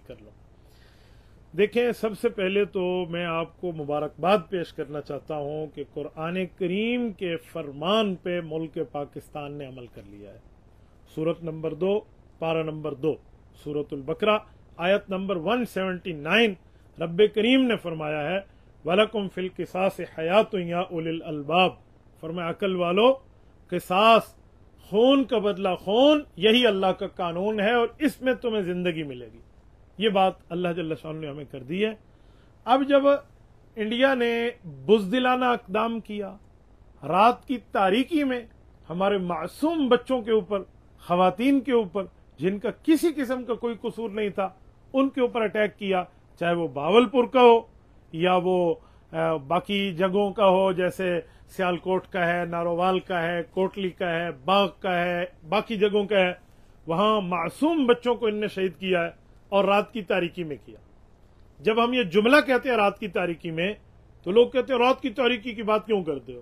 کر لو۔ دیکھیں، سب سے پہلے تو میں آپ کو مبارکباد پیش کرنا چاہتا ہوں کہ قرآن کریم کے فرمان پہ ملک پاکستان نے عمل کر لیا ہے۔ سورت نمبر 2، پارہ نمبر 2، سورت البقرہ، آیت نمبر 179، رب کریم نے فرمایا ہے وَلَكُمْ فِي الْقِصَاصِ حَيَاةٌ يَا أُولِي الْأَلْبَابِ، فرمایا عقل والو، قصاص، خون کا بدلہ خون، یہی اللہ کا قانون ہے اور اس میں تمہیں زندگی ملے گی۔ یہ بات اللہ جل شانہ نے ہمیں کر دی ہے۔ اب جب انڈیا نے بزدلانہ اقدام کیا، رات کی تاریکی میں ہمارے معصوم بچوں کے اوپر، خواتین کے اوپر جن کا کسی قسم کا کوئی قصور نہیں تھا، ان کے اوپر اٹیک کیا، چاہے وہ باولپور کا ہو یا وہ باقی جگہوں کا ہو، جیسے سیالکوٹ کا ہے، نارووال کا ہے، کوٹلی کا ہے، باغ کا ہے، باقی جگہوں کا ہے، وہاں معصوم بچوں کو ان نے شہید کیا ہے اور رات کی تاریکی میں کیا۔ جب ہم یہ جملہ کہتے ہیں رات کی تاریکی میں، تو لوگ کہتے ہیں رات کی تاریکی کی بات کیوں کرتے ہو؟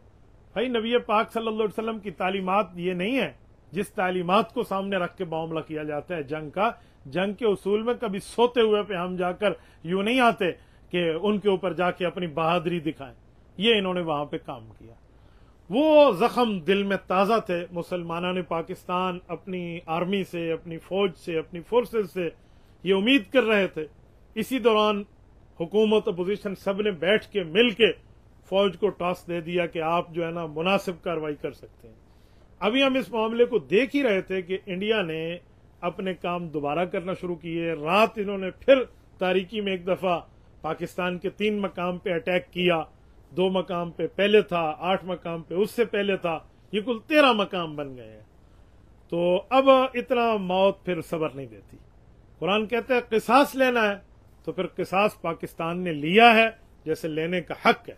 بھائی، نبی پاک صلی اللہ علیہ وسلم کی تعلیمات یہ نہیں ہے جس تعلیمات کو سامنے رکھ کے معاملہ کیا جاتا ہے جنگ کا۔ جنگ کے اصول میں کبھی سوتے ہوئے پہ ہم جا کر یوں نہیں آتے کہ ان کے اوپر جا کے اپنی بہادری دکھائیں۔ یہ انہوں نے وہاں پہ کام کیا۔ وہ زخم دل میں تازہ تھے۔ مسلمانوں نے پاکستان اپنی آرمی سے، اپنی فوج سے، اپنی فورسز سے یہ امید کر رہے تھے۔ اسی دوران حکومت اپوزیشن سب نے بیٹھ کے مل کے فوج کو ٹاس دے دیا کہ آپ جو ہے نا مناسب کارروائی کر سکتے ہیں۔ ابھی ہم اس معاملے کو دیکھ ہی رہے تھے کہ انڈیا نے اپنے کام دوبارہ کرنا شروع کیے۔ رات انہوں نے پھر تاریکی میں ایک دفعہ پاکستان کے 3 مقام پہ اٹیک کیا۔ 2 مقام پہ پہلے تھا، 8 مقام پہ اس سے پہلے تھا، یہ کل 13 مقام بن گئے ہیں۔ تو اب اتنا موت پھر صبر نہیں دیتی۔ قرآن کہتا ہے قصاص لینا ہے تو پھر قصاص پاکستان نے لیا ہے جیسے لینے کا حق ہے۔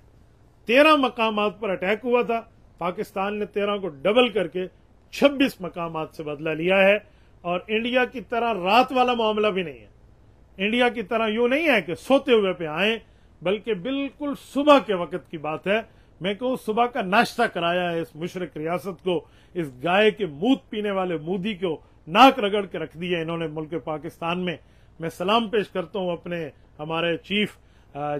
13 مقامات پر اٹیک ہوا تھا، پاکستان نے 13 کو ڈبل کر کے 26 مقامات سے بدلہ لیا ہے۔ اور انڈیا کی طرح رات والا معاملہ بھی نہیں ہے۔ انڈیا کی طرح یوں نہیں ہے کہ سوتے ہوئے پہ آئیں، بلکہ بالکل صبح کے وقت کی بات ہے۔ میں کہوں صبح کا ناشتہ کرایا ہے اس مشرق ریاست کو، اس گائے کے مود پینے والے مودی کو ناک رگڑ کے رکھ دیا انہوں نے ملک پاکستان میں۔ میں سلام پیش کرتا ہوں اپنے ہمارے چیف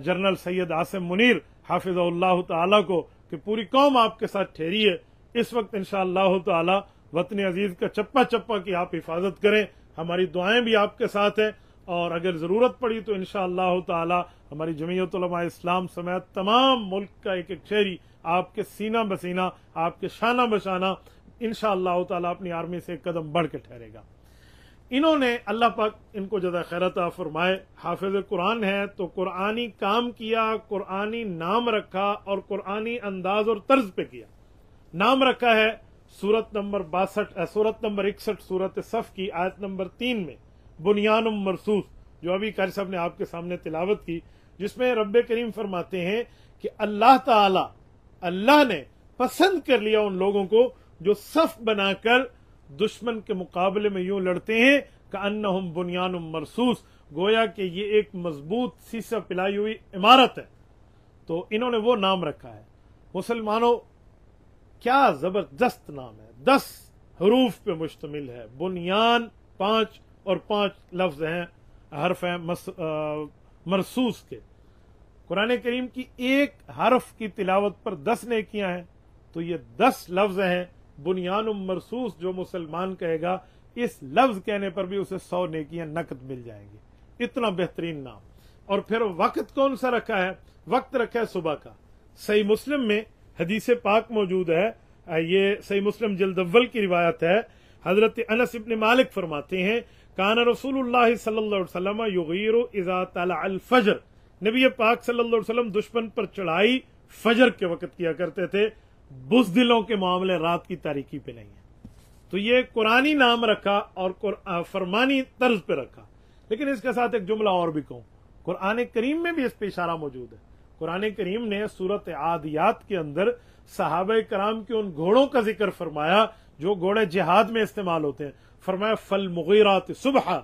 جنرل سید عاصم منیر حافظ اللہ تعالی کو کہ پوری قوم آپ کے ساتھ ٹھہری ہے۔ اس وقت انشاءاللہ تعالی وطن عزیز کا چپا چپا کی آپ حفاظت کریں، ہماری دعائیں بھی آپ کے ساتھ ہیں، اور اگر ضرورت پڑی تو انشاءاللہ تعالی ہماری جمعیت علماء اسلام سمیت تمام ملک کا ایک ایک شہری آپ کے سینہ بسینہ، آپ کے شانہ بشانہ انشاءاللہ تعالی اپنی آرمی سے ایک قدم بڑھ کے ٹھہرے گا۔ انہوں نے اللہ پاک ان کو جزا خیر عطا فرمائے، حافظ قرآن ہے تو قرآنی کام کیا، قرآنی نام رکھا اور قرآنی انداز اور طرز پہ کیا۔ نام رکھا ہے سورت نمبر 61 سورت صف کی آیت نمبر 3 میں بنیان مرصوص، جو ابھی قاری صاحب نے آپ کے سامنے تلاوت کی، جس میں رب کریم فرماتے ہیں کہ اللہ تعالی، اللہ نے پسند کر لیا ان لوگوں کو جو صف بنا کر دشمن کے مقابلے میں یوں لڑتے ہیں کأنہم بنیان مرصوص، گویا کہ یہ ایک مضبوط سیسہ پلائی ہوئی عمارت ہے۔ تو انہوں نے وہ نام رکھا ہے۔ مسلمانوں، کیا زبردست نام ہے، 10 حروف پہ مشتمل ہے۔ بنیان 5 اور 5 لفظ ہیں، حرف ہیں مرصوص کے۔ قرآن کریم کی ایک حرف کی تلاوت پر 10 نیکیاں ہیں، تو یہ 10 لفظ ہیں۔ بنیان مرصوص جو مسلمان کہے گا، اس لفظ کہنے پر بھی اسے 100 نیکیاں نقد مل جائیں گی۔ اتنا بہترین نام۔ اور پھر وقت کون سا رکھا ہے؟ وقت رکھا ہے صبح کا۔ صحیح مسلم میں حدیث پاک موجود ہے، یہ صحیح مسلم جلد اول کی روایت ہے۔ حضرت انس ابن مالک فرماتے ہیں کان رسول اللہ صلی اللہ علیہ وسلم یغیر اذا طلع الفجر، نبی پاک صلی اللہ علیہ وسلم دشمن پر چڑھائی فجر کے وقت کیا کرتے تھے، بزدلوں کے معاملے رات کی تاریکی پہ نہیں ہے۔ تو یہ قرآنی نام رکھا اور فرمانی طرز پہ رکھا۔ لیکن اس کے ساتھ ایک جملہ اور بھی کہوں، قرآن کریم میں بھی اس پہ اشارہ موجود ہے۔ قرآن کریم نے سورت عادیات کے اندر صحابہ کرام کے ان گھوڑوں کا ذکر فرمایا جو گھوڑے جہاد میں استعمال ہوتے ہیں۔ فرمایا فالمغیرات صبحا،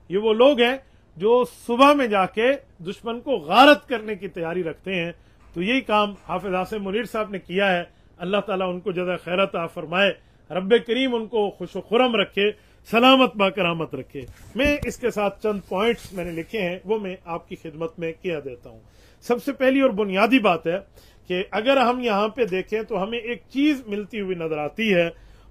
یہ وہ لوگ ہیں جو صبح میں جا کے دشمن کو غارت کرنے کی تیاری رکھتے ہیں۔ تو یہی کام حافظ عاصم منیر صاحب نے کیا ہے، اللہ تعالیٰ ان کو جزا خیر عطا فرمائے، رب کریم ان کو خوش و خرم رکھے۔ سلامت باکرامت رکھے۔ میں اس کے ساتھ چند پوائنٹس میں نے لکھے ہیں، وہ میں آپ کی خدمت میں کیا دیتا ہوں۔ سب سے پہلی اور بنیادی بات ہے کہ اگر ہم یہاں پہ دیکھیں تو ہمیں ایک چیز ملتی ہوئی نظر آتی ہے،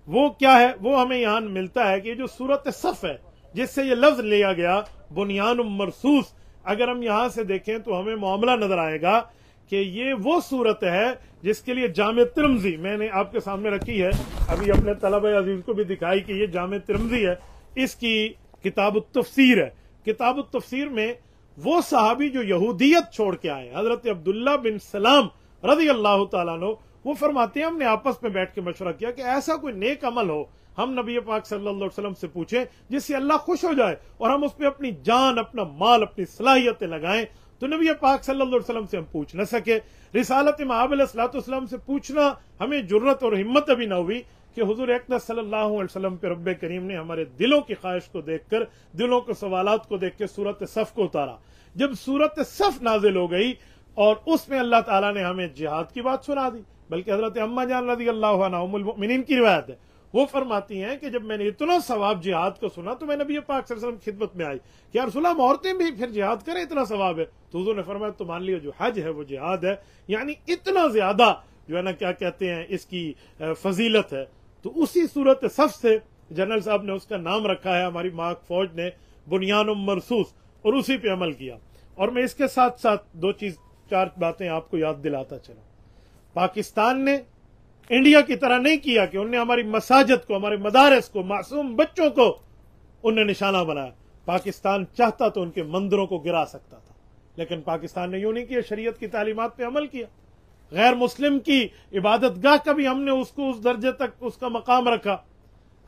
وہ کیا ہے؟ وہ ہمیں یہاں ملتا ہے کہ یہ جو سورت صف ہے جس سے یہ لفظ لیا گیا بنیان مرصوص، اگر ہم یہاں سے دیکھیں تو ہمیں معاملہ نظر آئے گا کہ یہ وہ صورت ہے جس کے لیے جامع ترمذی میں نے آپ کے سامنے رکھی ہے، ابھی اپنے طلبہ عزیز کو بھی دکھائی کہ یہ جامع ترمذی ہے، اس کی کتاب التفسیر ہے۔ کتاب التفسیر میں وہ صحابی جو یہودیت چھوڑ کے آئے، حضرت عبداللہ بن سلام رضی اللہ تعالیٰ عنہ، وہ فرماتے ہیں ہم نے آپس میں بیٹھ کے مشورہ کیا کہ ایسا کوئی نیک عمل ہو ہم نبی پاک صلی اللہ علیہ وسلم سے پوچھیں جس سے اللہ خوش ہو جائے اور ہم اس پہ اپنی جان، اپنا مال، اپنی صلاحیتیں لگائیں، تو نبی پاک صلی اللہ علیہ وسلم سے ہم پوچھ نہ سکے۔ رسالت مآب علیہ الصلوۃ والسلام سے پوچھنا ہمیں جرت اور ہمت ابھی نہ ہوئی کہ حضور اقدس صلی اللہ علیہ وسلم پہ رب کریم نے ہمارے دلوں کی خواہش کو دیکھ کر، دلوں کے سوالات کو دیکھ کے سورت صف کو اتارا۔ جب سورت صف نازل ہو گئی اور اس میں اللہ تعالیٰ نے ہمیں جہاد کی بات سنا دی، بلکہ حضرت اماں جان رضی اللہ عنہا ام المؤمنین کی روایت ہے، وہ فرماتی ہیں کہ جب میں نے اتنا ثواب جہاد کو سنا تو میں نبی پاک صلی اللہ علیہ وسلم کی خدمت میں آئی کہ یا رسول اللہ عورتیں بھی پھر جہاد کریں، اتنا ثواب ہے؟ تو حضور نے فرمایا تو مان لیو جو حج ہے وہ جہاد ہے، یعنی اتنا زیادہ جو ہے نا کیا کہتے ہیں اس کی فضیلت ہے۔ تو اسی صورت صف سے جنرل صاحب نے اس کا نام رکھا ہے، ہماری ماک فوج نے بنیان مرصوص، اور اسی پہ عمل کیا۔ اور میں اس کے ساتھ ساتھ چار باتیں آپ کو یاد دلاتا چلا۔ پاکستان نے انڈیا کی طرح نہیں کیا کہ انہوں نے ہماری مساجد کو، ہمارے مدارس کو، معصوم بچوں کو انہیں نشانہ بنایا۔ پاکستان چاہتا تو ان کے مندروں کو گرا سکتا تھا، لیکن پاکستان نے یوں نہیں کیا، شریعت کی تعلیمات پہ عمل کیا۔ غیر مسلم کی عبادت گاہ کا بھی ہم نے اس کو اس درجے تک اس کا مقام رکھا۔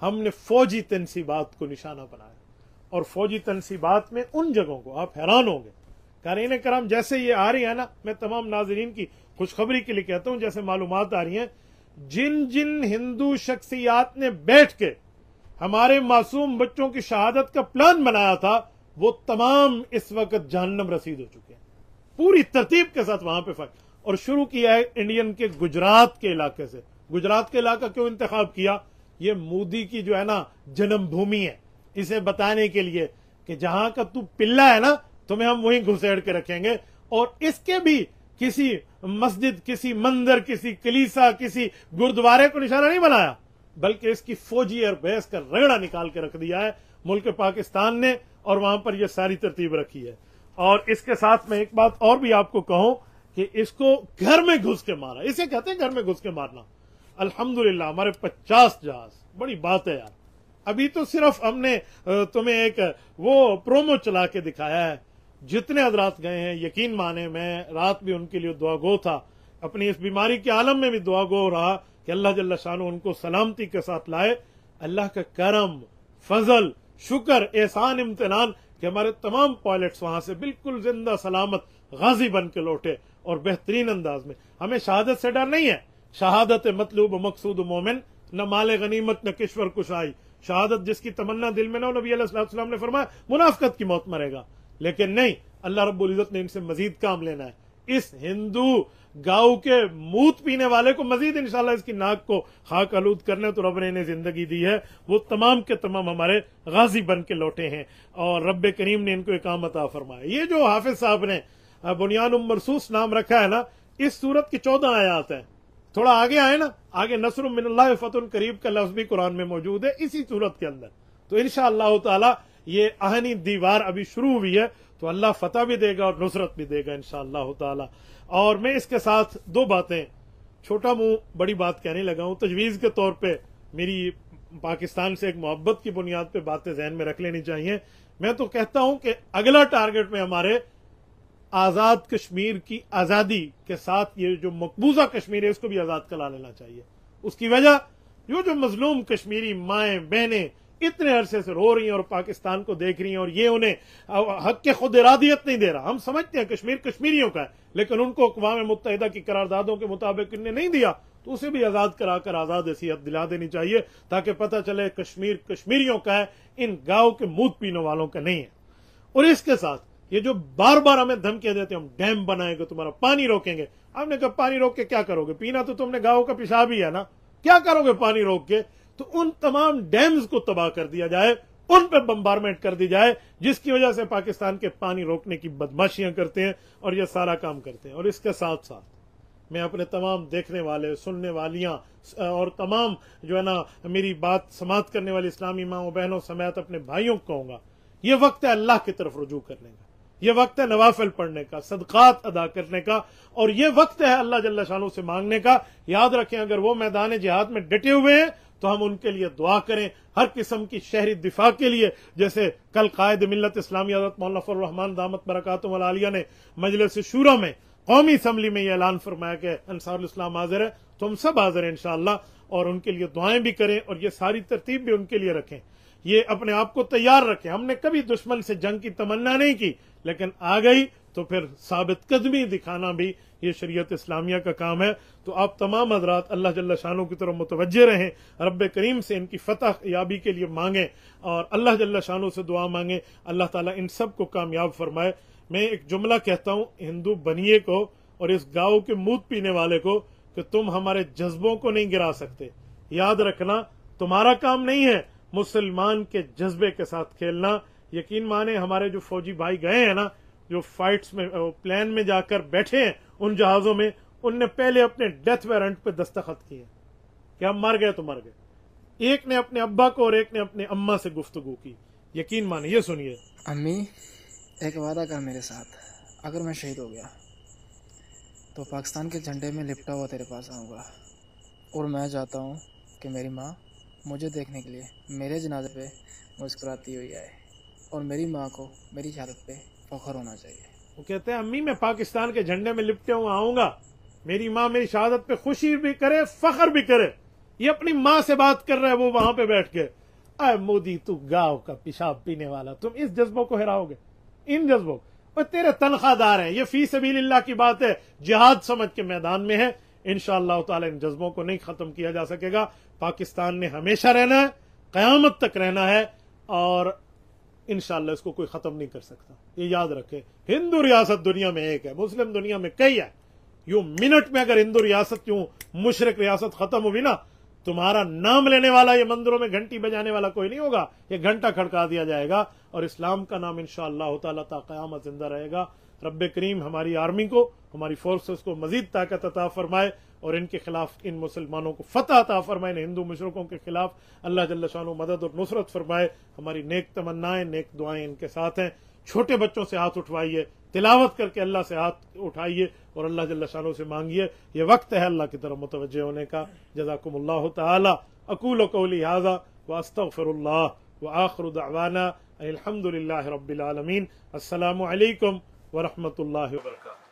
ہم نے فوجی تنصیبات کو نشانہ بنایا، اور فوجی تنصیبات میں ان جگہوں کو آپ حیران ہوں گے، قارئین کرام جیسے یہ آ رہی ہے نا، میں تمام ناظرین کی خوشخبری کے لیے کہتا ہوں، جیسے معلومات آ رہی ہیں، جن جن ہندو شخصیات نے بیٹھ کے ہمارے معصوم بچوں کی شہادت کا پلان بنایا تھا، وہ تمام اس وقت جہنم رسید ہو چکے ہیں، پوری ترتیب کے ساتھ وہاں پہ فرق۔ اور شروع کیا ہے انڈین کے گجرات کے علاقے سے۔ گجرات کے علاقہ کیوں انتخاب کیا؟ یہ مودی کی جو ہے نا جنم بھومی ہے، اسے بتانے کے لیے کہ جہاں کا تو پلہ ہے نا تمہیں ہم وہیں گھسیڑ کے رکھیں گے۔ اور اس کے بھی کسی مسجد، کسی مندر، کسی کلیسا، کسی گردوارے کو نشانہ نہیں بنایا، بلکہ اس کی فوجی اور بیس کا رگڑا نکال کے رکھ دیا ہے ملک پاکستان نے، اور وہاں پر یہ ساری ترتیب رکھی ہے۔ اور اس کے ساتھ میں ایک بات اور بھی آپ کو کہوں کہ اس کو گھر میں گھس کے مارا، اسے کہتے ہیں گھر میں گھس کے مارنا۔ الحمدللہ ہمارے 50 جہاز، بڑی بات ہے یار۔ ابھی تو صرف ہم نے تمہیں ایک وہ پرومو چلا کے دکھایا ہے، جتنے حضرات گئے ہیں یقین مانے، میں رات بھی ان کے لیے دعا گو تھا، اپنی اس بیماری کے عالم میں بھی دعا گو رہا کہ اللہ جل شانہ ان کو سلامتی کے ساتھ لائے۔ اللہ کا کرم، فضل، شکر، احسان، امتنان کہ ہمارے تمام پائلٹس وہاں سے بالکل زندہ سلامت غازی بن کے لوٹے، اور بہترین انداز میں۔ ہمیں شہادت سے ڈر نہیں ہے، شہادت مطلوب مقصود مومن، نہ مال غنیمت نہ کشور کشائی۔ شہادت جس کی تمنا دل میں نہ ہو، نبی علیہ الصلوۃ والسلام نے فرمایا منافقت کی موت مرے گا، لیکن نہیں، اللہ رب العزت نے ان سے مزید کام لینا ہے۔ اس ہندو گاؤں کے موت پینے والے کو مزید انشاءاللہ اس کی ناک کو خاک آلود کرنے تو رب نے انہیں زندگی دی ہے، وہ تمام کے تمام ہمارے غازی بن کے لوٹے ہیں، اور رب کریم نے ان کو اقامت عطا فرمایا۔ یہ جو حافظ صاحب نے بنیان مرصوص نام رکھا ہے نا، اس سورت کی 14 آیات ہیں۔ تھوڑا آگے آئے نا، آگے نصر من اللہ فتح قریب کا لفظ بھی قرآن میں موجود ہے اسی سورت کے اندر۔ تو انشاءاللہ تعالی یہ آہنی دیوار ابھی شروع ہوئی ہے، تو اللہ فتح بھی دے گا اور نصرت بھی دے گا انشاءاللہ تعالی۔ اور میں اس کے ساتھ 2 باتیں، چھوٹا منہ بڑی بات کہنے لگا ہوں، تجویز کے طور پہ میری پاکستان سے ایک محبت کی بنیاد پہ باتیں ذہن میں رکھ لینی چاہیے۔ میں تو کہتا ہوں کہ اگلا ٹارگٹ میں ہمارے آزاد کشمیر کی آزادی کے ساتھ یہ جو مقبوضہ کشمیر ہے اس کو بھی آزاد کرا لینا چاہیے۔ اس کی وجہ جو مظلوم کشمیری مائیں بہنیں اتنے عرصے سے رو رہی ہیں اور پاکستان کو دیکھ رہی ہیں، اور یہ انہیں حق کے خود ارادیت نہیں دے رہا۔ ہم سمجھتے ہیں کشمیر کشمیریوں کا ہے، لیکن ان کو اقوام متحدہ کی قراردادوں کے مطابق انہیں نہیں دیا، تو اسے بھی آزاد کرا کر آزاد حیثیت دلا دینی چاہیے، تاکہ پتہ چلے کشمیر کشمیریوں کا ہے، ان گاؤں کے موت پینے والوں کا نہیں ہے۔ اور اس کے ساتھ یہ جو بار بار ہمیں دھمکیاں دیتے ہیں ہم ڈیم بنائیں گے، تمہارا پانی روکیں گے، ہم نے کہا پانی روک کے کیا کرو گے؟ پینا تو تم نے گاؤں کا پیشاب ہی ہے نا، کیا کرو گے پانی روک کے؟ تو ان تمام ڈیمز کو تباہ کر دیا جائے، ان پہ بمبارمنٹ کر دی جائے، جس کی وجہ سے پاکستان کے پانی روکنے کی بدماشیاں کرتے ہیں اور یہ سارا کام کرتے ہیں۔ اور اس کے ساتھ ساتھ میں اپنے تمام دیکھنے والے، سننے والیاں اور تمام جو ہے نا میری بات سماعت کرنے والے اسلامی ماں و بہنوں سمیت اپنے بھائیوں کو کہوں گا، یہ وقت ہے اللہ کی طرف رجوع کرنے کا، یہ وقت ہے نوافل پڑھنے کا، صدقات ادا کرنے کا، اور یہ وقت ہے اللہ جل شانہ سے مانگنے کا۔ یاد رکھیں اگر وہ میدان جہاد میں ڈٹے ہوئے ہیں تو ہم ان کے لیے دعا کریں، ہر قسم کی شہری دفاع کے لیے، جیسے کل قائد ملت اسلامیہ حضرت مولانا فضل الرحمان دامت برکاتہم العالیہ نے مجلس شورا میں، قومی اسمبلی میں یہ اعلان فرمایا کہ انصار الاسلام حاضر ہے، تو ہم سب حاضر ہیں انشاءاللہ، اور ان کے لیے دعائیں بھی کریں اور یہ ساری ترتیب بھی ان کے لیے رکھیں، یہ اپنے آپ کو تیار رکھیں۔ ہم نے کبھی دشمن سے جنگ کی تمنا نہیں کی، لیکن آ گئی تو پھر ثابت قدمی دکھانا بھی یہ شریعت اسلامیہ کا کام ہے۔ تو آپ تمام حضرات اللہ جل شانہ کی طرف متوجہ رہیں، رب کریم سے ان کی فتح یابی کے لیے مانگیں اور اللہ جل شانہ سے دعا مانگیں، اللہ تعالیٰ ان سب کو کامیاب فرمائے۔ میں ایک جملہ کہتا ہوں ہندو بنیے کو اور اس گاؤں کے مود پینے والے کو کہ تم ہمارے جذبوں کو نہیں گرا سکتے، یاد رکھنا تمہارا کام نہیں ہے مسلمان کے جذبے کے ساتھ کھیلنا۔ یقین مانے ہمارے جو فوجی بھائی گئے ہیں نا، جو فائٹس میں پلین میں جا کر بیٹھے ہیں ان جہازوں میں، ان نے پہلے اپنے ڈیتھ وارنٹ پہ دستخط کیے کہ ہم مر گئے تو مر گئے۔ ایک نے اپنے ابا کو اور ایک نے اپنے اماں سے گفتگو کی، یقین مانے۔ یہ سنیے۔ امی ایک وعدہ کر میرے ساتھ، اگر میں شہید ہو گیا تو پاکستان کے جھنڈے میں لپٹا ہوا تیرے پاس آؤں گا، اور میں چاہتا ہوں کہ میری ماں مجھے دیکھنے کے لیے میرے جنازے پہ مسکراتی ہوئی آئے، اور میری ماں کو میری شہادت پہ فخر ہونا چاہیے۔ وہ کہتے ہیں امی میں پاکستان کے جھنڈے میں لپٹے ہوں آؤں گا، میری ماں میری شہادت پہ خوشی بھی کرے، فخر بھی کرے۔ یہ اپنی ماں سے بات کر رہا ہے وہ وہاں پہ بیٹھ کے۔ اے مودی تو گاؤں کا پیشاب پینے والا، تم اس جذبوں کو ہراؤ گے، ان جذبوں کو؟ اور تیرے تنخواہ دار ہیں، یہ فی سبیل اللہ کی بات ہے، جہاد سمجھ کے میدان میں ہے۔ انشاءاللہ تعالی ان جذبوں کو نہیں ختم کیا جا سکے گا۔ پاکستان نے ہمیشہ رہنا ہے، قیامت تک رہنا ہے، اور انشاءاللہ اس کو کوئی ختم نہیں کر سکتا۔ یہ یاد رکھے، ہندو ریاست دنیا میں ایک ہے، مسلم دنیا میں کئی ہے۔ یوں منٹ میں اگر ہندو ریاست یوں مشرک ریاست ختم ہوئی نا، تمہارا نام لینے والا، یہ مندروں میں گھنٹی بجانے والا کوئی نہیں ہوگا، یہ گھنٹا کھڑکا دیا جائے گا، اور اسلام کا نام انشاءاللہ تعالیٰ تا قیامت زندہ رہے گا۔ رب کریم ہماری آرمی کو، ہماری فورسز کو مزید طاقت عطا فرمائے، اور ان کے خلاف ان مسلمانوں کو فتح عطا فرمائے، ان ہندو مشرکوں کے خلاف اللہ جل شانہ مدد اور نصرت فرمائے۔ ہماری نیک تمنائیں، نیک دعائیں ان کے ساتھ ہیں۔ چھوٹے بچوں سے ہاتھ اٹھوائیے، تلاوت کر کے اللہ سے ہاتھ اٹھائیے اور اللہ جل شانہ سے مانگیے۔ یہ وقت ہے اللہ کی طرف متوجہ ہونے کا۔ جزاکم اللہ تعالی۔ اقول قولی ھذا واستغفر اللہ وآخر دعوانا الحمد للہ رب العالمین۔ السلام علیکم ورحمۃ اللہ وبرکاتہ۔